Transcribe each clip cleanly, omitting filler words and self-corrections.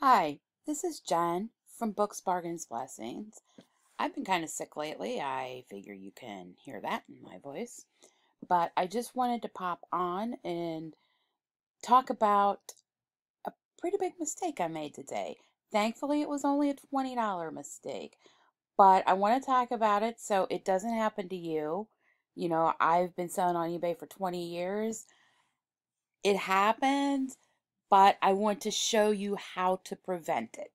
Hi, this is Jen from Books, Bargains, Blessings. I've been kind of sick lately. I figure you can hear that in my voice. But I just wanted to pop on and talk about a pretty big mistake I made today. Thankfully, it was only a $20 mistake. But I want to talk about it so it doesn't happen to you. You know, I've been selling on eBay for 20 years. It happened, but I want to show you how to prevent it.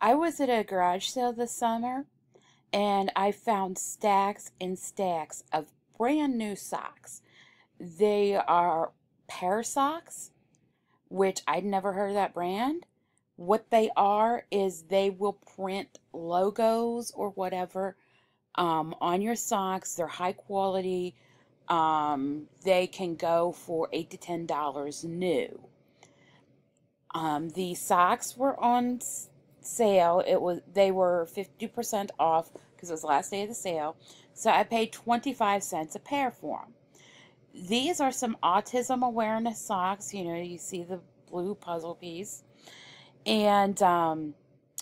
I was at a garage sale this summer and I found stacks and stacks of brand new socks. They are pear socks, which I'd never heard of that brand. What they are is they will print logos or whatever on your socks. They're high quality. They can go for $8 to $10 new. The socks were on sale. They were 50% off because it was the last day of the sale. So I paid 25 cents a pair for them. These are some autism awareness socks. You know, you see the blue puzzle piece. And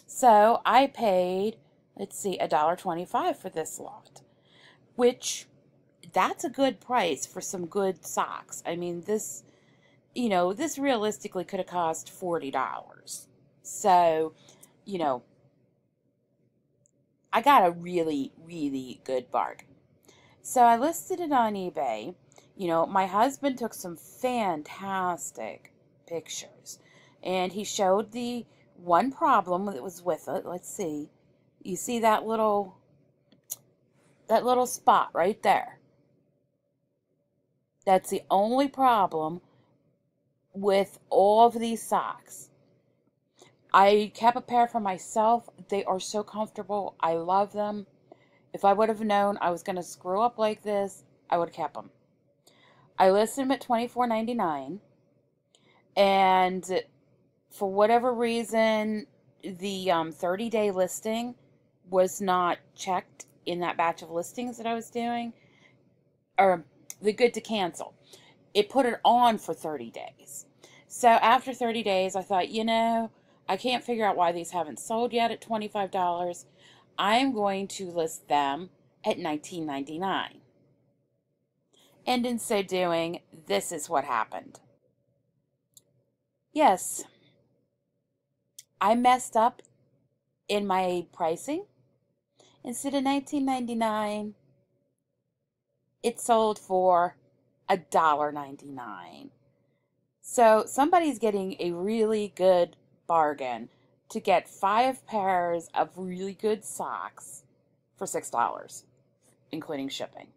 so I paid, let's see, $1.25 for this lot, which that's a good price for some good socks. I mean, this realistically could have cost $40. So, you know, I got a really, really good bargain. So I listed it on eBay. You know, my husband took some fantastic pictures. And he showed the one problem that was with it. Let's see. You see that little spot right there. That's the only problem with all of these socks. I kept a pair for myself. They are so comfortable. I love them. If I would have known I was going to screw up like this, I would have kept them. I listed them at $24.99, and for whatever reason, the 30-day listing was not checked in that batch of listings that I was doing, or the good to cancel. It put it on for 30 days. So after 30 days, I thought, I can't figure out why these haven't sold yet at $25. I'm going to list them at $19.99. And in so doing, this is what happened. Yes, I messed up in my pricing. Instead of $19.99, it sold for $1.99. So somebody's getting a really good bargain to get 5 pairs of really good socks for $6, including shipping.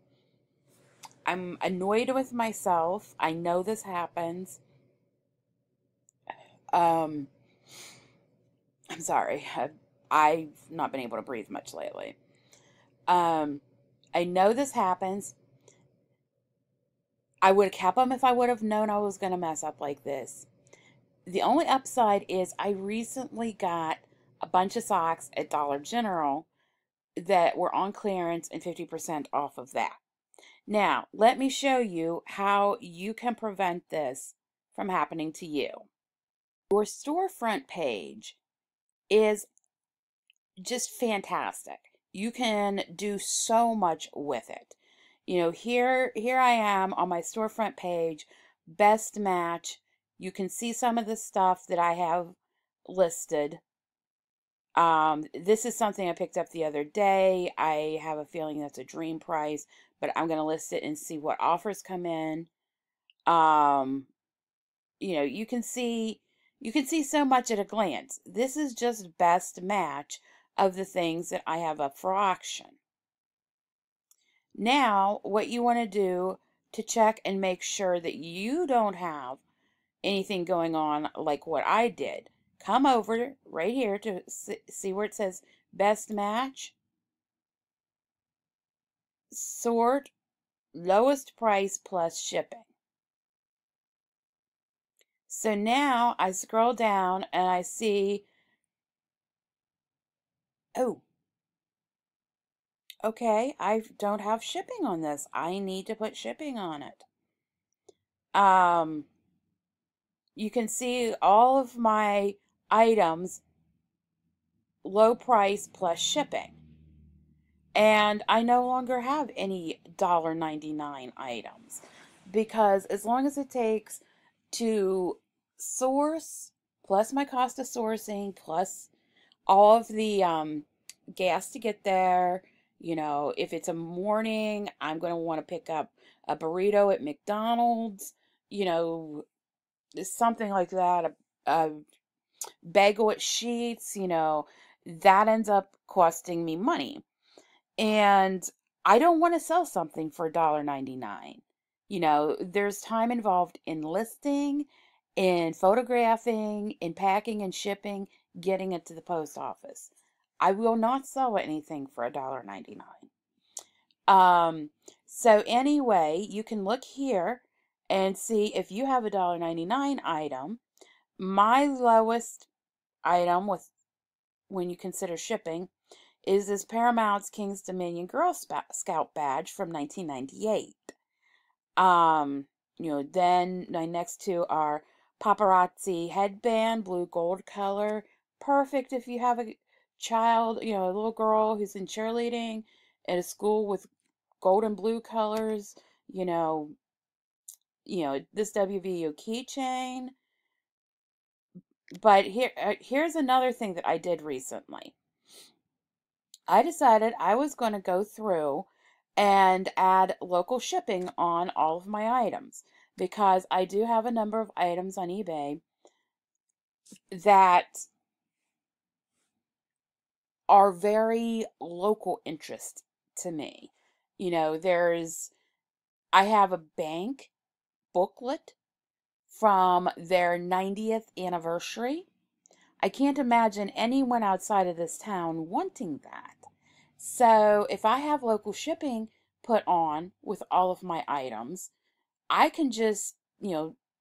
I'm annoyed with myself. I know this happens. I'm sorry. I've not been able to breathe much lately. I know this happens. I would have kept them if I would have known I was going to mess up like this. The only upside is I recently got a bunch of socks at Dollar General that were on clearance and 50% off of that. Now, let me show you how you can prevent this from happening to you. Your storefront page is just fantastic. You can do so much with it. You know, here I am on my storefront page, best match. You can see some of the stuff that I have listed. This is something I picked up the other day. I have a feeling that's a dream price, but I'm going to list it and see what offers come in. You can see so much at a glance. This is just best match of the things that I have up for auction. Now, what you want to do to check and make sure that you don't have anything going on like what I did, come over right here to see where it says best match, sort lowest price plus shipping. So now I scroll down and I see, oh, okay, I don't have shipping on this. I need to put shipping on it. you can see all of my items, low price plus shipping. And I no longer have any $1.99 items because as long as it takes to source, plus my cost of sourcing, plus all of the gas to get there, if it's a morning, I'm going to want to pick up a burrito at McDonald's, you know, something like that, a bagel at Sheets, that ends up costing me money. And I don't want to sell something for $1.99. There's time involved in listing, in photographing, in packing and shipping, getting it to the post office. I will not sell anything for $1.99. So anyway, you can look here and see if you have a $1.99 item. My lowest item when you consider shipping is this Paramount's King's Dominion Girl Scout badge from 1998. Then my next two are paparazzi headband, blue gold color. Perfect if you have a child, a little girl who's in cheerleading at a school with gold and blue colors, this WVU keychain. But here's another thing that I did recently. I decided I was going to go through and add local shipping on all of my items because I do have a number of items on eBay that are very local interest to me. I have a bank booklet from their 90th anniversary. I can't imagine anyone outside of this town wanting that. So if I have local shipping put on with all of my items, I can just,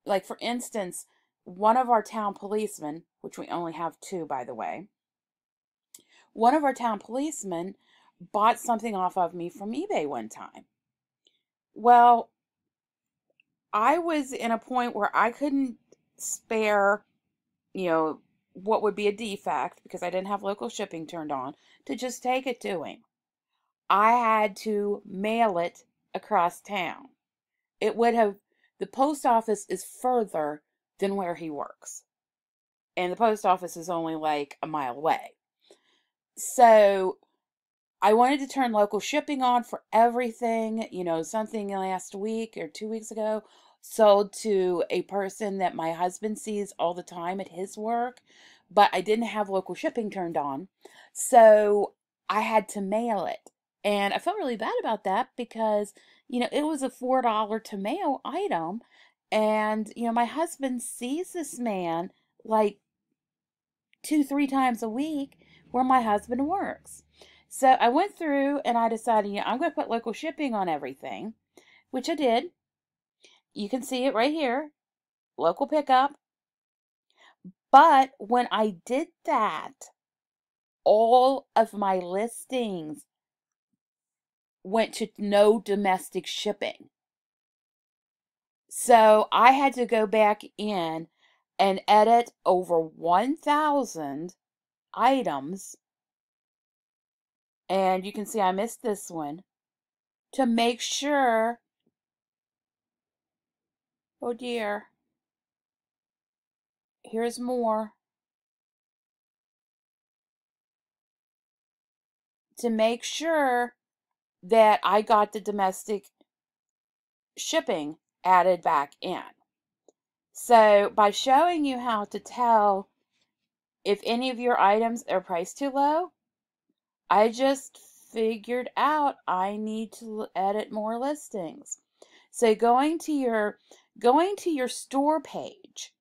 like for instance, one of our town policemen, which we only have two, by the way, one of our town policemen bought something off of me from eBay one time. Well, I was in a point where I couldn't spare, what would be a defect because I didn't have local shipping turned on to just take it to him. I had to mail it across town. The post office is further than where he works. And the post office is only like a mile away. So I wanted to turn local shipping on for everything. Something last week or 2 weeks ago sold to a person that my husband sees all the time at his work, but I didn't have local shipping turned on. So I had to mail it. And I felt really bad about that because, it was a $4 to mail item. And, my husband sees this man like 2-3 times a week where my husband works. So I went through and I decided, I'm going to put local shipping on everything, which I did. You can see it right here, local pickup. But when I did that, all of my listings went to no domestic shipping. So I had to go back in and edit over 1,000 items. And you can see I missed this one to make sure. Oh dear. Here's more. To make sure that I got the domestic shipping added back in. So by showing you how to tell if any of your items are priced too low, I just figured out I need to edit more listings. So going to your store page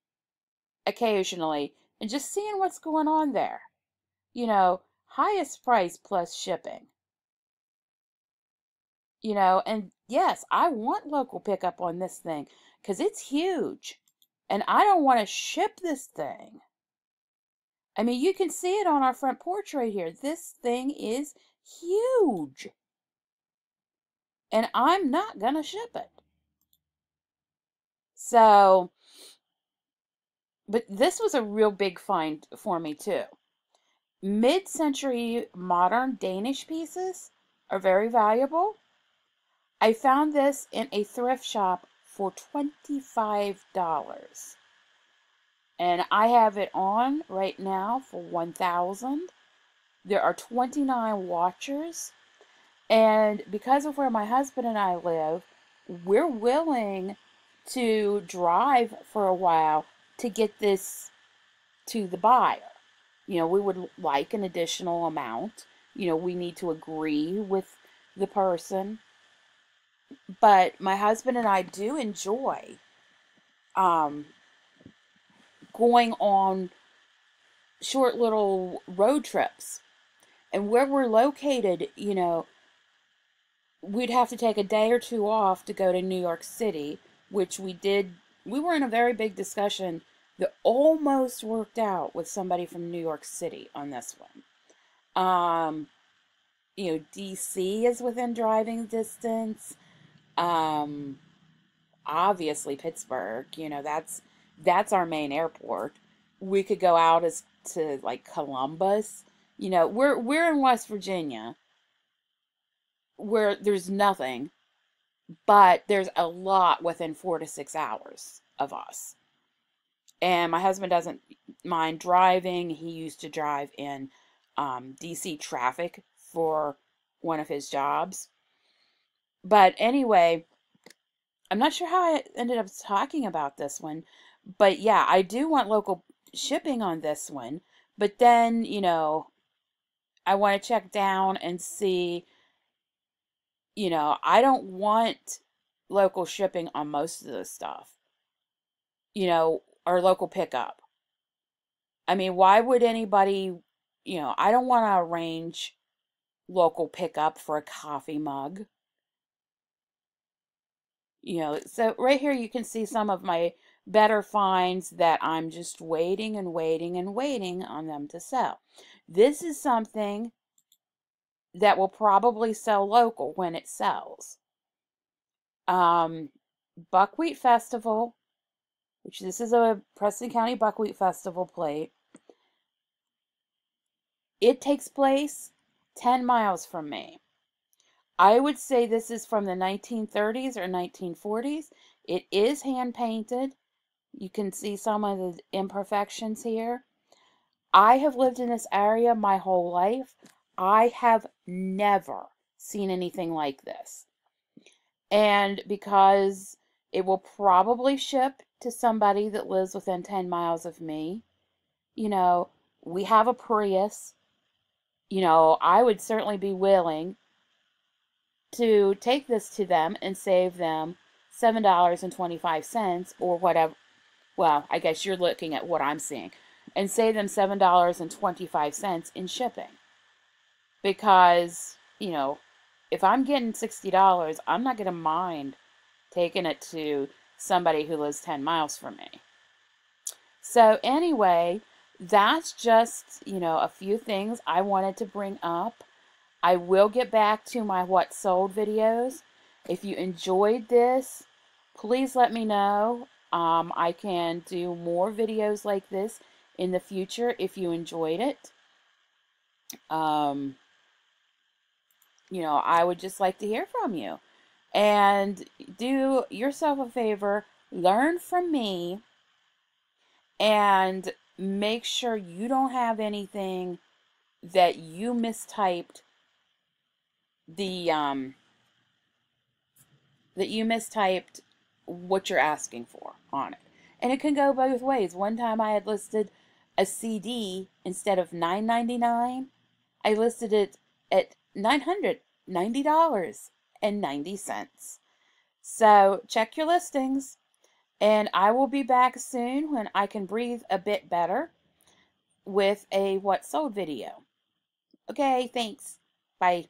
occasionally and just seeing what's going on there. Highest price plus shipping. And yes, I want local pickup on this thing because it's huge. And I don't want to ship this thing. I mean, you can see it on our front porch right here. This thing is huge. And I'm not going to ship it. So, But this was a real big find for me too. Mid-century modern Danish pieces are very valuable. I found this in a thrift shop for $25. And I have it on right now for 1,000. There are 29 watchers. And because of where my husband and I live, we're willing to drive for a while to get this to the buyer. We would like an additional amount. We need to agree with the person. But my husband and I do enjoy um, going on short little road trips. And where we're located, we'd have to take a day or two off to go to New York City, which we did. We were in a very big discussion that almost worked out with somebody from New York City on this one. DC is within driving distance. Obviously Pittsburgh, that's our main airport. We could go out as to like Columbus. We're in West Virginia where there's nothing, but there's a lot within 4 to 6 hours of us. And my husband doesn't mind driving. He used to drive in DC traffic for one of his jobs. But anyway, I'm not sure how I ended up talking about this one. But yeah, I do want local shipping on this one. But then, I want to check down and see, I don't want local shipping on most of this stuff, or local pickup. I mean, why would anybody, I don't want to arrange local pickup for a coffee mug. So right here you can see some of my better finds that I'm just waiting and waiting and waiting on them to sell. This is something that will probably sell local when it sells. Buckwheat Festival, which this is a Preston County Buckwheat Festival plate. It takes place 10 miles from me. I would say this is from the 1930s or 1940s. It is hand painted. You can see some of the imperfections here. I have lived in this area my whole life. I have never seen anything like this. And because it will probably ship to somebody that lives within 10 miles of me, we have a Prius. I would certainly be willing to take this to them and save them $7.25 or whatever. Well, I guess you're looking at what I'm seeing. And save them $7.25 in shipping. Because, if I'm getting $60, I'm not going to mind taking it to somebody who lives 10 miles from me. So anyway, that's just, a few things I wanted to bring up. I will get back to my what sold videos. If you enjoyed this, please let me know. I can do more videos like this in the future if you enjoyed it. I would just like to hear from you. And do yourself a favor, learn from me, and make sure you don't have anything that you mistyped what you're asking for on it. And it can go both ways. One time I had listed a CD instead of $9.99. I listed it at $990.90. So check your listings, and I will be back soon when I can breathe a bit better with a what sold video. Okay, thanks. Bye.